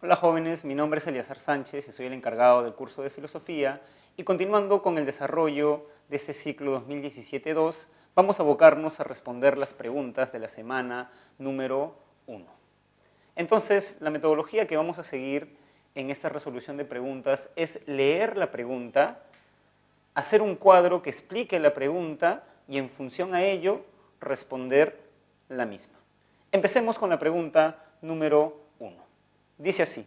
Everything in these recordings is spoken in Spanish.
Hola jóvenes, mi nombre es Eliazar Sánchez y soy el encargado del curso de filosofía y continuando con el desarrollo de este ciclo 2017-2 vamos a abocarnos a responder las preguntas de la semana número 1. Entonces, la metodología que vamos a seguir en esta resolución de preguntas es leer la pregunta, hacer un cuadro que explique la pregunta y en función a ello responder la misma. Empecemos con la pregunta número 1. Dice así: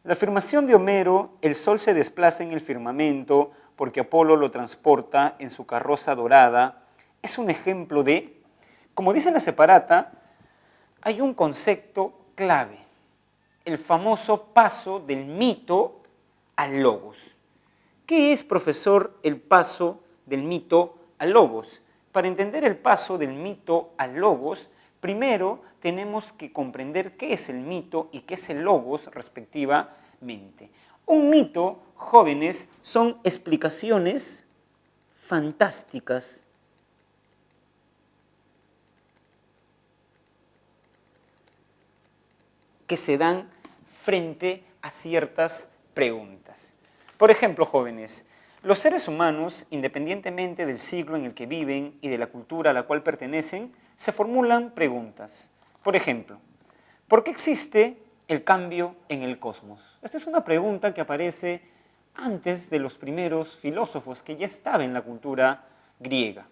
la afirmación de Homero, el sol se desplaza en el firmamento porque Apolo lo transporta en su carroza dorada, es un ejemplo de, como dice la separata, hay un concepto clave, el famoso paso del mito al logos. ¿Qué es, profesor, el paso del mito al logos? Para entender el paso del mito al logos, primero tenemos que comprender qué es el mito y qué es el logos respectivamente. Un mito, jóvenes, son explicaciones fantásticas que se dan frente a ciertas preguntas. Por ejemplo, jóvenes, los seres humanos, independientemente del siglo en el que viven y de la cultura a la cual pertenecen, se formulan preguntas. Por ejemplo, ¿por qué existe el cambio en el cosmos? Esta es una pregunta que aparece antes de los primeros filósofos, que ya estaba en la cultura griega.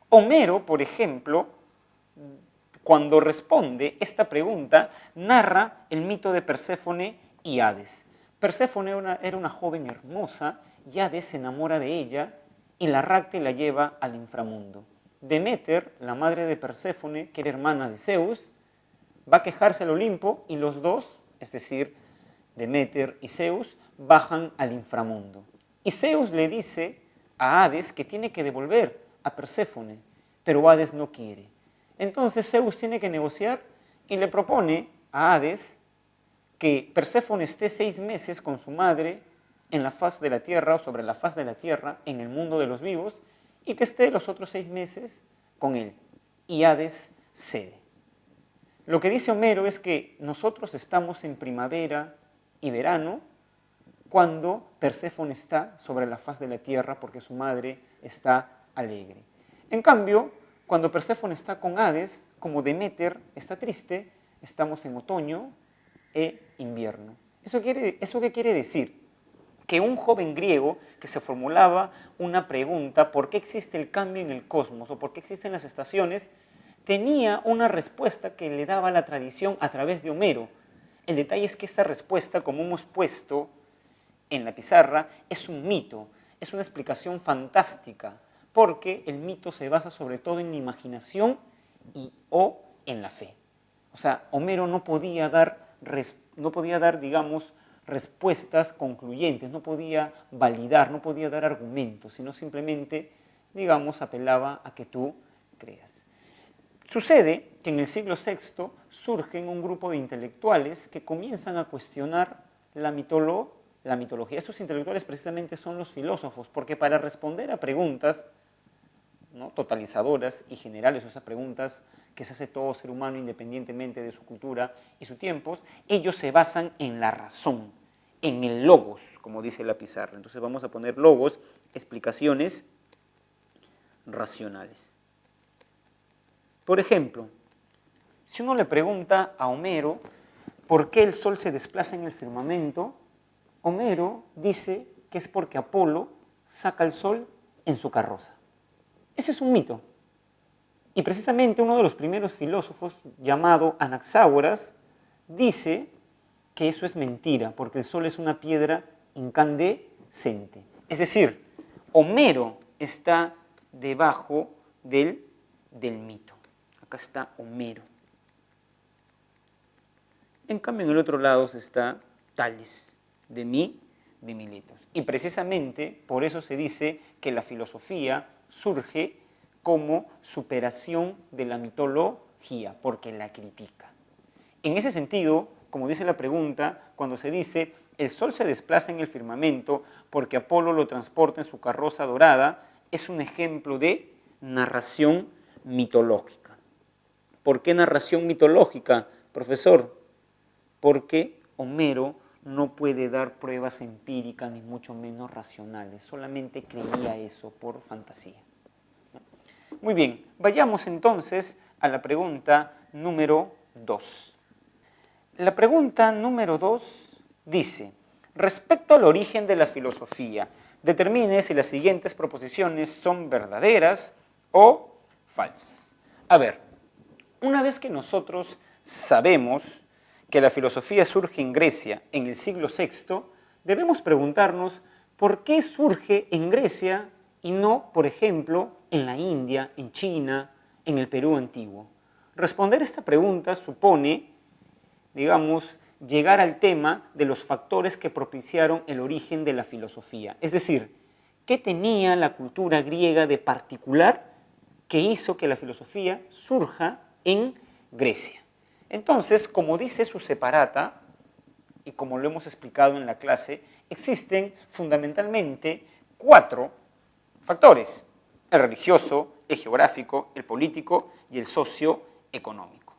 Homero, por ejemplo, cuando responde esta pregunta, narra el mito de Perséfone y Hades. Perséfone era una joven hermosa y Hades se enamora de ella y la rapta y la lleva al inframundo. Deméter, la madre de Perséfone, que era hermana de Zeus, va a quejarse al Olimpo y los dos, es decir, Deméter y Zeus, bajan al inframundo. Y Zeus le dice a Hades que tiene que devolver a Perséfone, pero Hades no quiere. Entonces Zeus tiene que negociar y le propone a Hades que Perséfone esté 6 meses con su madre en la faz de la tierra o sobre la faz de la tierra, en el mundo de los vivos, y que esté los otros 6 meses con él. Y Hades cede. Lo que dice Homero es que nosotros estamos en primavera y verano cuando Perséfone está sobre la faz de la tierra porque su madre está alegre. En cambio, cuando Perséfone está con Hades, como Deméter está triste, estamos en otoño e invierno. ¿Eso qué quiere decir? Que un joven griego que se formulaba una pregunta, ¿por qué existe el cambio en el cosmos o por qué existen las estaciones?, tenía una respuesta que le daba la tradición a través de Homero. El detalle es que esta respuesta, como hemos puesto en la pizarra, es un mito, es una explicación fantástica, porque el mito se basa sobre todo en la imaginación o en la fe. O sea, Homero no podía dar, digamos, respuestas concluyentes, no podía validar, no podía dar argumentos, sino simplemente, digamos, apelaba a que tú creas. Sucede que en el siglo VI surgen un grupo de intelectuales que comienzan a cuestionar la mitología. Estos intelectuales precisamente son los filósofos, porque para responder a preguntas, ¿no?, totalizadoras y generales, o esas preguntas que se hace todo ser humano independientemente de su cultura y sus tiempos, ellos se basan en la razón, en el logos, como dice la pizarra. Entonces vamos a poner logos, explicaciones racionales. Por ejemplo, si uno le pregunta a Homero por qué el sol se desplaza en el firmamento, Homero dice que es porque Apolo saca el sol en su carroza. Ese es un mito. Y precisamente uno de los primeros filósofos, llamado Anaxágoras, dice que eso es mentira, porque el sol es una piedra incandescente. Es decir, Homero está debajo del mito. Acá está Homero. En cambio, en el otro lado está Tales, de Miletos. Y precisamente por eso se dice que la filosofía surge como superación de la mitología, porque la critica. En ese sentido, como dice la pregunta, cuando se dice el sol se desplaza en el firmamento porque Apolo lo transporta en su carroza dorada, es un ejemplo de narración mitológica. ¿Por qué narración mitológica, profesor? Porque Homero no puede dar pruebas empíricas ni mucho menos racionales, solamente creía eso por fantasía. Muy bien, vayamos entonces a la pregunta número 2. La pregunta número 2 dice, respecto al origen de la filosofía, determine si las siguientes proposiciones son verdaderas o falsas. A ver, una vez que nosotros sabemos que la filosofía surge en Grecia en el siglo VI, debemos preguntarnos por qué surge en Grecia y no, por ejemplo, en la India, en China, en el Perú antiguo. Responder esta pregunta supone, digamos, llegar al tema de los factores que propiciaron el origen de la filosofía. Es decir, ¿qué tenía la cultura griega de particular que hizo que la filosofía surja en Grecia? Entonces, como dice su separata, y como lo hemos explicado en la clase, existen fundamentalmente 4 factores: el religioso, el geográfico, el político y el socioeconómico.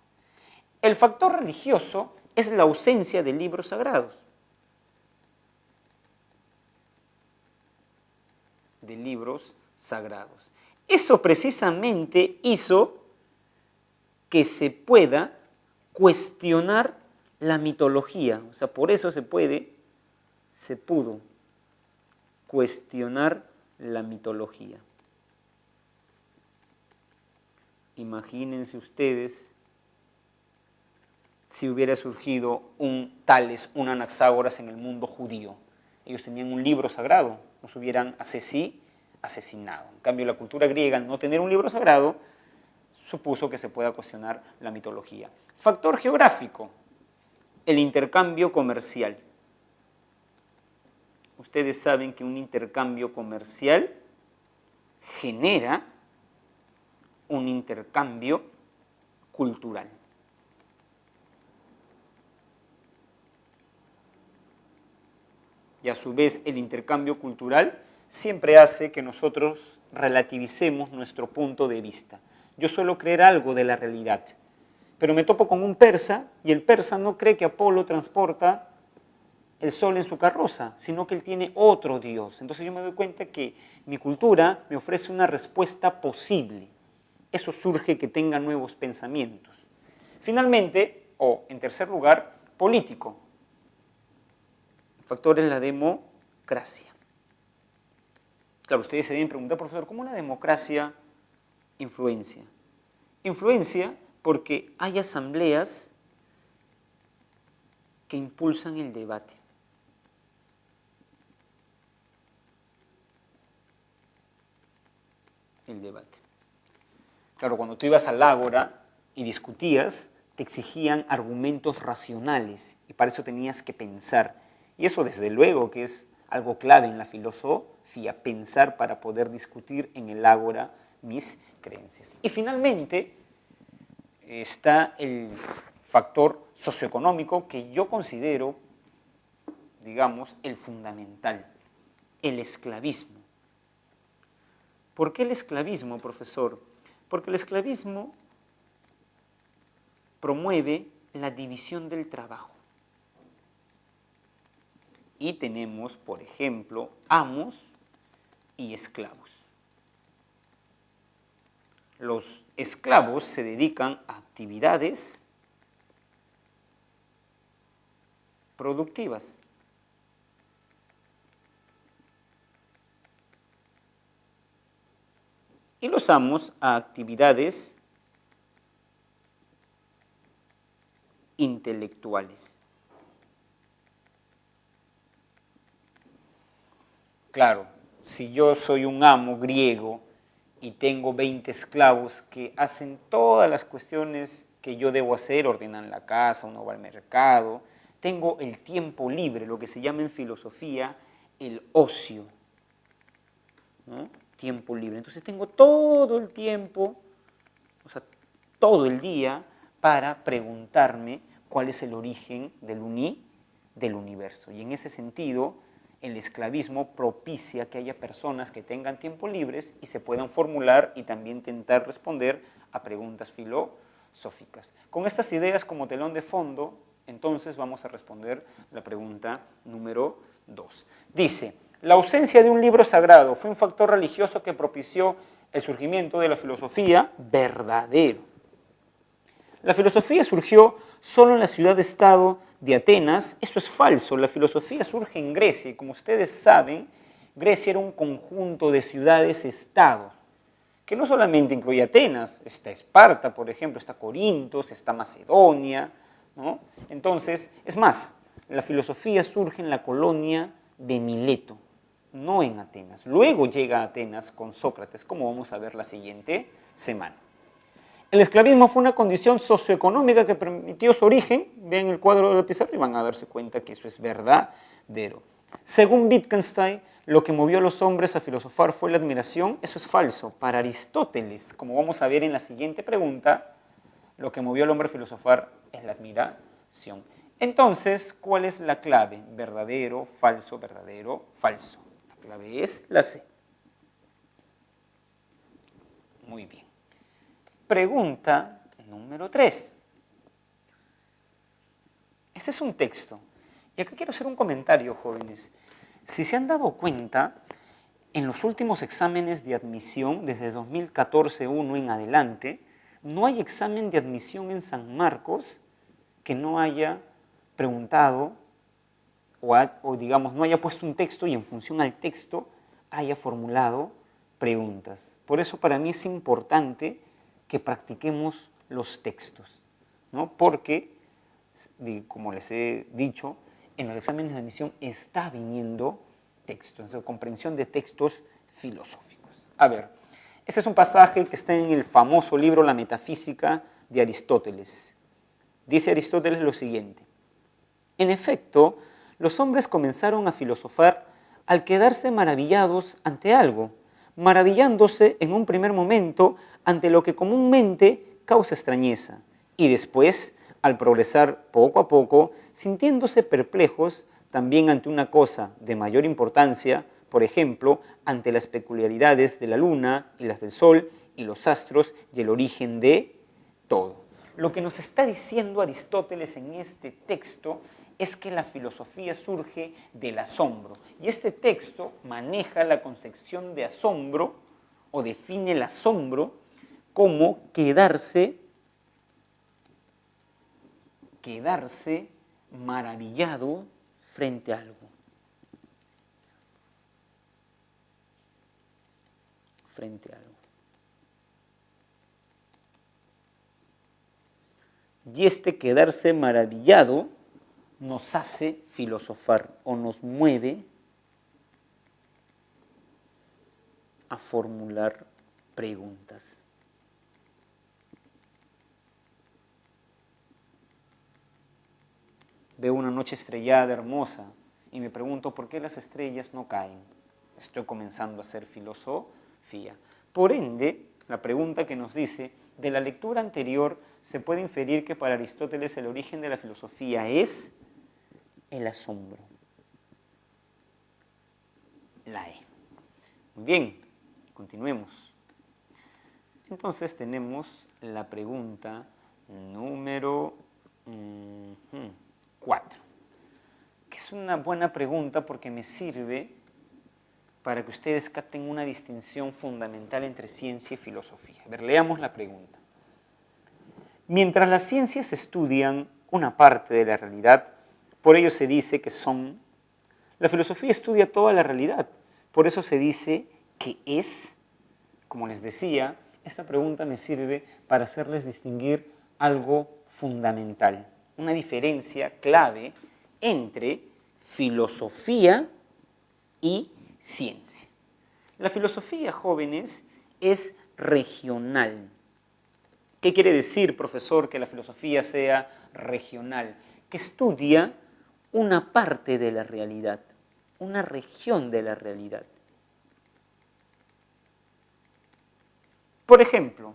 El factor religioso es la ausencia de libros sagrados. De libros sagrados. Eso precisamente hizo que se pueda cuestionar la mitología. O sea, por eso se pudo cuestionar la mitología. Imagínense ustedes si hubiera surgido un Tales, un Anaxágoras en el mundo judío. Ellos tenían un libro sagrado, nos hubieran asesinado. En cambio, la cultura griega, al no tener un libro sagrado, supuso que se pueda cuestionar la mitología. Factor geográfico, el intercambio comercial. Ustedes saben que un intercambio comercial genera un intercambio cultural. Y a su vez el intercambio cultural siempre hace que nosotros relativicemos nuestro punto de vista. Yo suelo creer algo de la realidad, pero me topo con un persa y el persa no cree que Apolo transporta el sol en su carroza, sino que él tiene otro Dios. Entonces yo me doy cuenta que mi cultura me ofrece una respuesta posible. Eso surge que tenga nuevos pensamientos. Finalmente, o en tercer lugar, político. El factor es la democracia. Claro, ustedes se deben preguntar, profesor, ¿cómo la democracia influencia? Influencia porque hay asambleas que impulsan el debate. El debate. Claro, cuando tú ibas al ágora y discutías, te exigían argumentos racionales y para eso tenías que pensar. Y eso desde luego que es algo clave en la filosofía, pensar para poder discutir en el ágora mis creencias. Y finalmente está el factor socioeconómico que yo considero, digamos, el fundamental, el esclavismo. ¿Por qué el esclavismo, profesor? Porque el esclavismo promueve la división del trabajo. Y tenemos, por ejemplo, amos y esclavos. Los esclavos se dedican a actividades productivas. Y los amos a actividades intelectuales. Claro, si yo soy un amo griego y tengo 20 esclavos que hacen todas las cuestiones que yo debo hacer, ordenan la casa, uno va al mercado, tengo el tiempo libre, lo que se llama en filosofía el ocio, ¿no? Tiempo libre. Entonces tengo todo el tiempo, o sea, todo el día para preguntarme cuál es el origen del universo. Y en ese sentido, el esclavismo propicia que haya personas que tengan tiempo libres y se puedan formular y también intentar responder a preguntas filosóficas. Con estas ideas como telón de fondo, Entonces vamos a responder la pregunta número 2. Dice, la ausencia de un libro sagrado fue un factor religioso que propició el surgimiento de la filosofía. Verdadero. La filosofía surgió solo en la ciudad-estado de Atenas. Eso es falso. La filosofía surge en Grecia y como ustedes saben, Grecia era un conjunto de ciudades-estados que no solamente incluye Atenas, está Esparta, por ejemplo, está Corintos, está Macedonia, ¿no? Entonces, es más, la filosofía surge en la colonia de Mileto, no en Atenas. Luego llega a Atenas con Sócrates, como vamos a ver la siguiente semana. El esclavismo fue una condición socioeconómica que permitió su origen. Vean el cuadro de la pizarra y van a darse cuenta que eso es verdadero. Según Wittgenstein, lo que movió a los hombres a filosofar fue la admiración. Eso es falso. Para Aristóteles, como vamos a ver en la siguiente pregunta, lo que movió al hombre a filosofar es la admiración. Entonces, ¿cuál es la clave? Verdadero, falso, falso. La clave es la C. Muy bien. Pregunta número 3. Este es un texto. Y acá quiero hacer un comentario, jóvenes. Si se han dado cuenta, en los últimos exámenes de admisión, desde 2014-1 en adelante, no hay examen de admisión en San Marcos que no haya preguntado o digamos, no haya puesto un texto y en función al texto haya formulado preguntas. Por eso para mí es importante que practiquemos los textos, ¿no? Porque, como les he dicho, en los exámenes de admisión está viniendo textos, entonces, comprensión de textos filosóficos. A ver, este es un pasaje que está en el famoso libro La Metafísica de Aristóteles. Dice Aristóteles lo siguiente: en efecto, los hombres comenzaron a filosofar al quedarse maravillados ante algo, maravillándose en un primer momento ante lo que comúnmente causa extrañeza, y después, al progresar poco a poco, sintiéndose perplejos también ante una cosa de mayor importancia, por ejemplo, ante las peculiaridades de la luna y las del sol y los astros y el origen de todo. Lo que nos está diciendo Aristóteles en este texto es que la filosofía surge del asombro. Y este texto maneja la concepción de asombro o define el asombro como quedarse maravillado frente a algo. Frente a algo. Y este quedarse maravillado nos hace filosofar o nos mueve a formular preguntas. Veo una noche estrellada hermosa y me pregunto por qué las estrellas no caen. Estoy comenzando a hacer filosofía. Por ende, la pregunta que nos dice, de la lectura anterior se puede inferir que para Aristóteles el origen de la filosofía es el asombro. La E. Muy bien, continuemos. Entonces tenemos la pregunta número 4, que es una buena pregunta porque me sirve para que ustedes capten una distinción fundamental entre ciencia y filosofía. A ver, leamos la pregunta. Mientras las ciencias estudian una parte de la realidad, por ello se dice que son. La filosofía estudia toda la realidad, por eso se dice que es. Como les decía, esta pregunta me sirve para hacerles distinguir algo fundamental, una diferencia clave entre filosofía y ciencia. La filosofía, jóvenes, es regional. ¿Qué quiere decir, profesor, que la filosofía sea regional? Que estudia una parte de la realidad, una región de la realidad. Por ejemplo,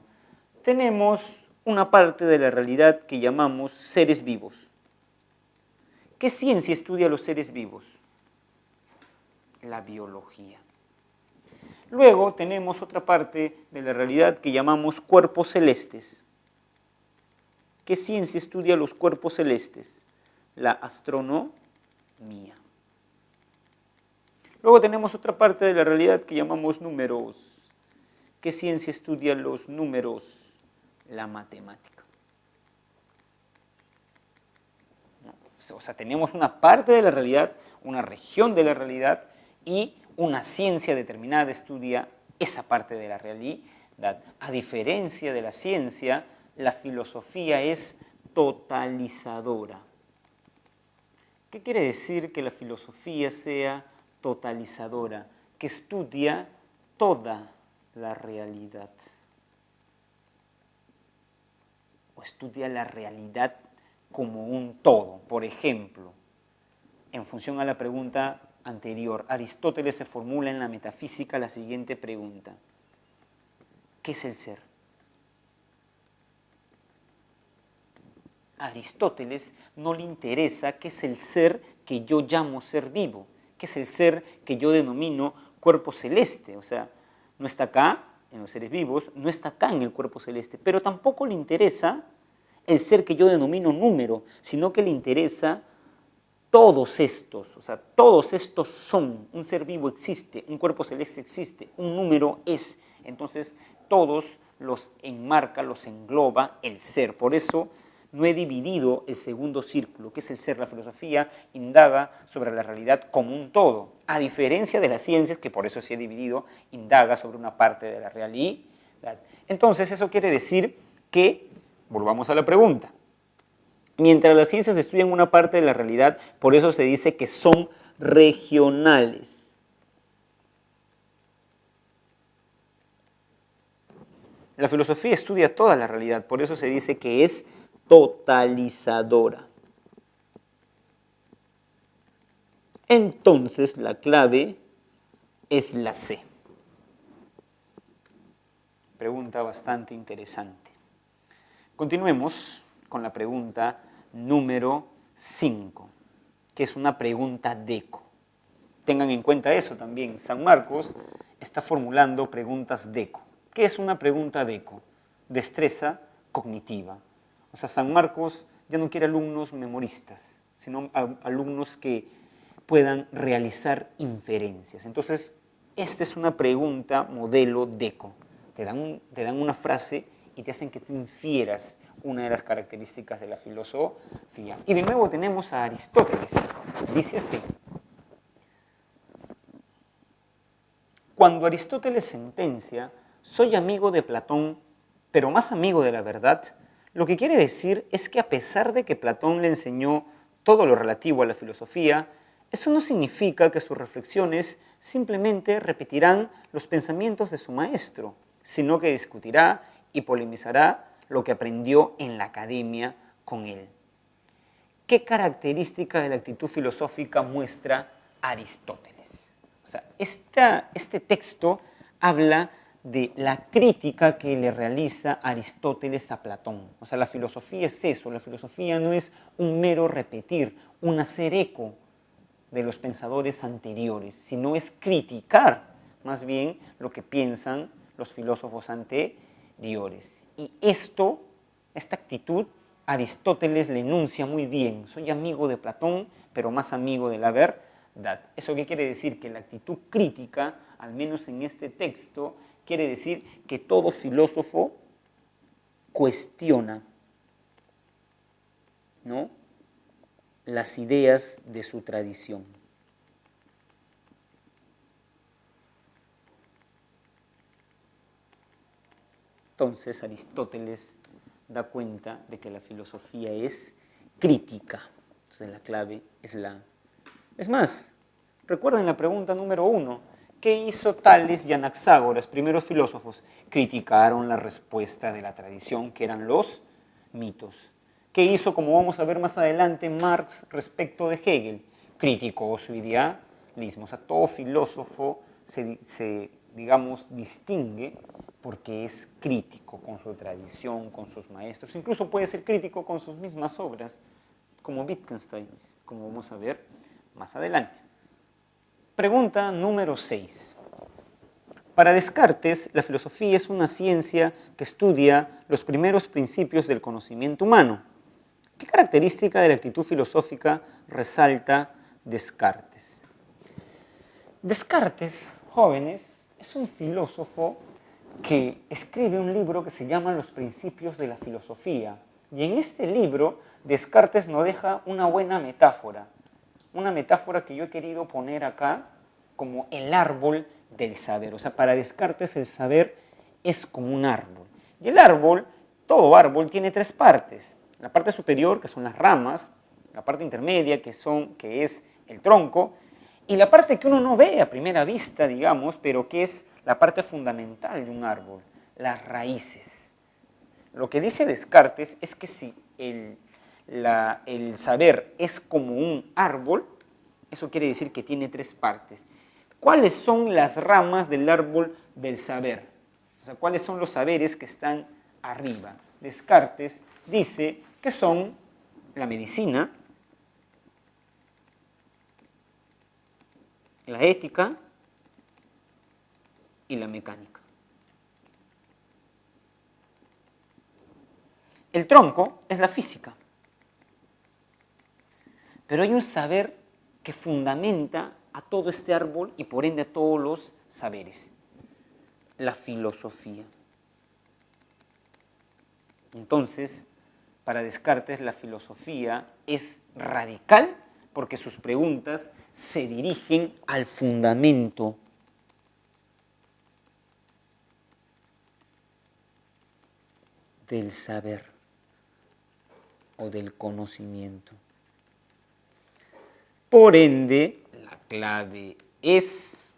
tenemos una parte de la realidad que llamamos seres vivos. ¿Qué ciencia estudia los seres vivos? La biología. Luego tenemos otra parte de la realidad que llamamos cuerpos celestes. ¿Qué ciencia estudia los cuerpos celestes? la astronomía. Luego tenemos otra parte de la realidad que llamamos números. ¿Qué ciencia estudia los números? La matemática. O sea, tenemos una parte de la realidad, una región de la realidad y una ciencia determinada estudia esa parte de la realidad. A diferencia de la ciencia, la filosofía es totalizadora. ¿Qué quiere decir que la filosofía sea totalizadora? Que estudia toda la realidad. O estudia la realidad como un todo. Por ejemplo, en función a la pregunta anterior, Aristóteles se formula en la metafísica la siguiente pregunta. ¿Qué es el ser? A Aristóteles no le interesa qué es el ser que yo llamo ser vivo, qué es el ser que yo denomino cuerpo celeste. O sea, no está acá en los seres vivos, no está acá en el cuerpo celeste, pero tampoco le interesa el ser que yo denomino número, sino que le interesa todos estos, o sea, todos estos son, un ser vivo existe, un cuerpo celeste existe, un número es. Entonces, todos los enmarca, los engloba el ser. Por eso, no he dividido el segundo círculo, que es el ser. La filosofía indaga sobre la realidad como un todo, a diferencia de las ciencias, que por eso sí he dividido, indaga sobre una parte de la realidad. Entonces, eso quiere decir que, volvamos a la pregunta, mientras las ciencias estudian una parte de la realidad, por eso se dice que son regionales. La filosofía estudia toda la realidad, por eso se dice que es totalizadora. Entonces, la clave es la C. Pregunta bastante interesante. Continuemos con la pregunta número 5, que es una pregunta deco. Tengan en cuenta eso también. San Marcos está formulando preguntas deco. ¿Qué es una pregunta deco? Destreza cognitiva. O sea, San Marcos ya no quiere alumnos memoristas, sino alumnos que puedan realizar inferencias. Entonces, esta es una pregunta modelo deco. Te dan una frase y te hacen que tú infieras una de las características de la filosofía. Y de nuevo tenemos a Aristóteles. Dice así. Cuando Aristóteles sentencia, soy amigo de Platón, pero más amigo de la verdad, lo que quiere decir es que a pesar de que Platón le enseñó todo lo relativo a la filosofía, eso no significa que sus reflexiones simplemente repetirán los pensamientos de su maestro, sino que discutirá y polemizará lo que aprendió en la academia con él. ¿Qué característica de la actitud filosófica muestra Aristóteles? O sea, este texto habla de la crítica que le realiza Aristóteles a Platón. O sea, la filosofía es eso, la filosofía no es un mero repetir, un hacer eco de los pensadores anteriores, sino es criticar más bien lo que piensan los filósofos anteriores. Y esta actitud, Aristóteles le enuncia muy bien. Soy amigo de Platón, pero más amigo de la verdad. ¿Eso qué quiere decir? Que la actitud crítica, al menos en este texto, quiere decir que todo filósofo cuestiona, ¿no?, las ideas de su tradición. Entonces Aristóteles da cuenta de que la filosofía es crítica. Entonces la clave es la A. Es más, recuerden la pregunta número 1. ¿Qué hizo Tales y Anaxágoras, primeros filósofos? Criticaron la respuesta de la tradición, que eran los mitos. ¿Qué hizo, como vamos a ver más adelante, Marx respecto de Hegel? Criticó su idealismo. O sea, todo filósofo se distingue porque es crítico con su tradición, con sus maestros. Incluso puede ser crítico con sus mismas obras, como Wittgenstein, como vamos a ver más adelante. Pregunta número 6. Para Descartes, la filosofía es una ciencia que estudia los primeros principios del conocimiento humano. ¿Qué característica de la actitud filosófica resalta Descartes? Descartes, jóvenes, es un filósofo que escribe un libro que se llama Los Principios de la Filosofía. Y en este libro, Descartes nos deja una buena metáfora. Una metáfora que yo he querido poner acá como el árbol del saber. O sea, para Descartes el saber es como un árbol. Y el árbol, todo árbol, tiene tres partes. La parte superior, que son las ramas, la parte intermedia, que es el tronco, y la parte que uno no ve a primera vista, digamos, pero que es la parte fundamental de un árbol, las raíces. Lo que dice Descartes es que si el saber es como un árbol, eso quiere decir que tiene tres partes. ¿Cuáles son las ramas del árbol del saber? O sea, ¿cuáles son los saberes que están arriba? Descartes dice que son la medicina, la ética y la mecánica. El tronco es la física, pero hay un saber que fundamenta a todo este árbol y por ende a todos los saberes, la filosofía. Entonces, para Descartes la filosofía es radical porque sus preguntas se dirigen al fundamento del saber o del conocimiento. Por ende, la clave es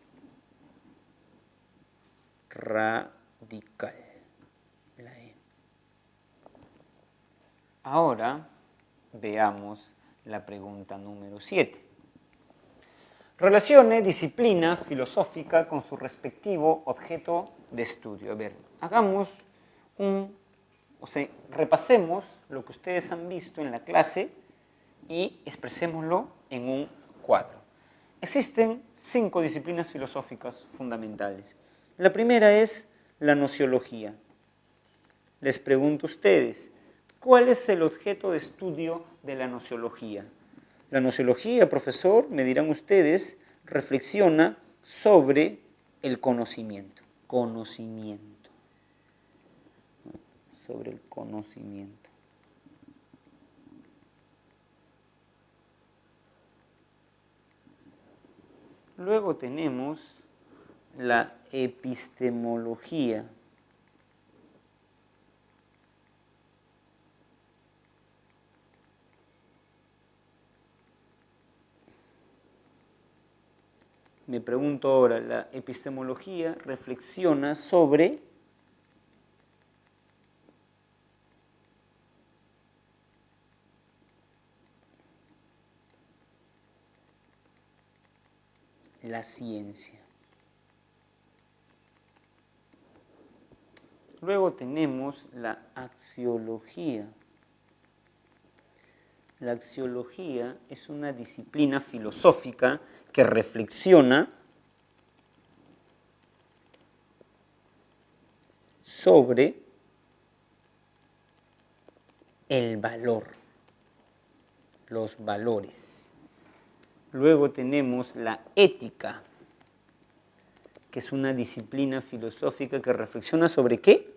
radical. La E. Ahora veamos la pregunta número 7. Relacione disciplina filosófica con su respectivo objeto de estudio. A ver, repasemos lo que ustedes han visto en la clase y expresémoslo en un cuadro. Existen 5 disciplinas filosóficas fundamentales. La primera es la nociología. Les pregunto a ustedes, ¿cuál es el objeto de estudio de la nociología? La nociología, profesor, me dirán ustedes, reflexiona sobre el conocimiento. Sobre el conocimiento. Luego tenemos la epistemología. Me pregunto ahora, la epistemología reflexiona sobre la ciencia. Luego tenemos la axiología. La axiología es una disciplina filosófica que reflexiona sobre el valor, los valores. Luego tenemos la ética, que es una disciplina filosófica que reflexiona sobre ¿qué?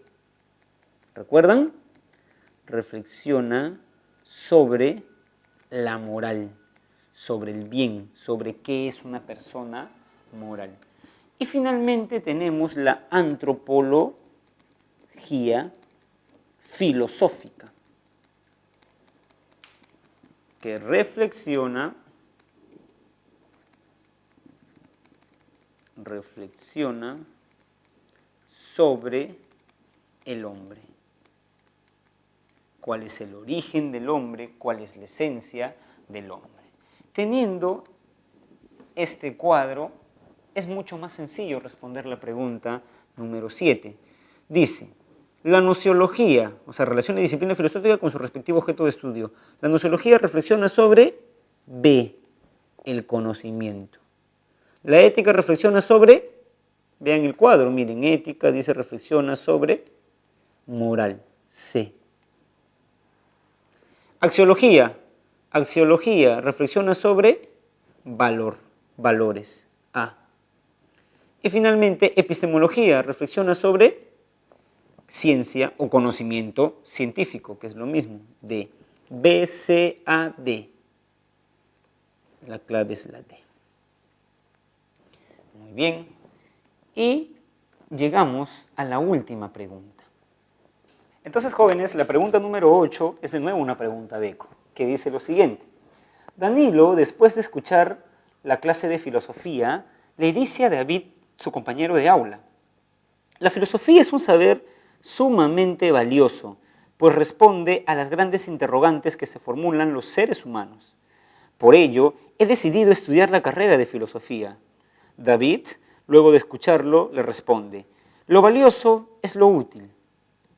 ¿Recuerdan? Reflexiona sobre la moral, sobre el bien, sobre qué es una persona moral. Y finalmente tenemos la antropología filosófica, que reflexiona sobre el hombre. ¿Cuál es el origen del hombre? ¿Cuál es la esencia del hombre? Teniendo este cuadro, es mucho más sencillo responder la pregunta número 7. Dice, la nociología, o sea, relaciona disciplina filosófica con su respectivo objeto de estudio. La nociología reflexiona sobre B, el conocimiento. La ética reflexiona sobre, vean el cuadro, miren, ética dice reflexiona sobre moral, C. Axiología. Axiología reflexiona sobre valores. A. Y finalmente, epistemología reflexiona sobre ciencia o conocimiento científico, que es lo mismo. D. B, C, A, D. La clave es la D. Muy bien. Y llegamos a la última pregunta. Entonces, jóvenes, la pregunta número 8 es de nuevo una pregunta de eco, que dice lo siguiente. Danilo, después de escuchar la clase de filosofía, le dice a David, su compañero de aula, la filosofía es un saber sumamente valioso, pues responde a las grandes interrogantes que se formulan los seres humanos. Por ello, he decidido estudiar la carrera de filosofía. David, luego de escucharlo, le responde, lo valioso es lo útil.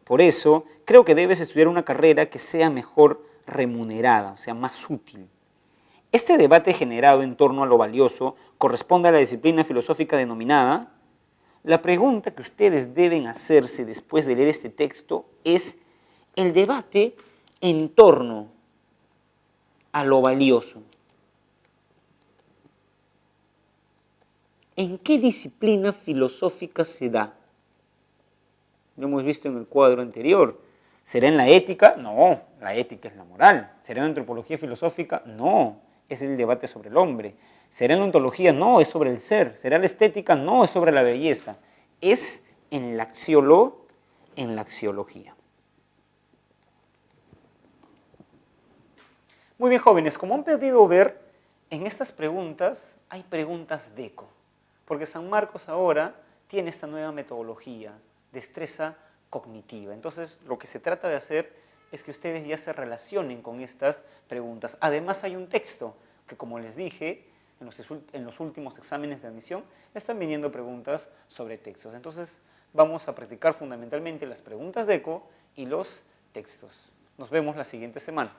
Por eso, creo que debes estudiar una carrera que sea mejor remunerada, o sea, más útil. Este debate generado en torno a lo valioso corresponde a la disciplina filosófica denominada. La pregunta que ustedes deben hacerse después de leer este texto es el debate en torno a lo valioso. ¿En qué disciplina filosófica se da? Lo hemos visto en el cuadro anterior. ¿Será en la ética? No, la ética es la moral. ¿Será en la antropología filosófica? No, es el debate sobre el hombre. ¿Será en la ontología? No, es sobre el ser. ¿Será la estética? No, es sobre la belleza. Es en la axiología. Muy bien, jóvenes, como han podido ver, en estas preguntas hay preguntas de eco, porque San Marcos ahora tiene esta nueva metodología, destreza cognitiva. Entonces, lo que se trata de hacer es que ustedes ya se relacionen con estas preguntas. Además, hay un texto que, como les dije, en los últimos exámenes de admisión están viniendo preguntas sobre textos. Entonces, vamos a practicar fundamentalmente las preguntas de eco y los textos. Nos vemos la siguiente semana.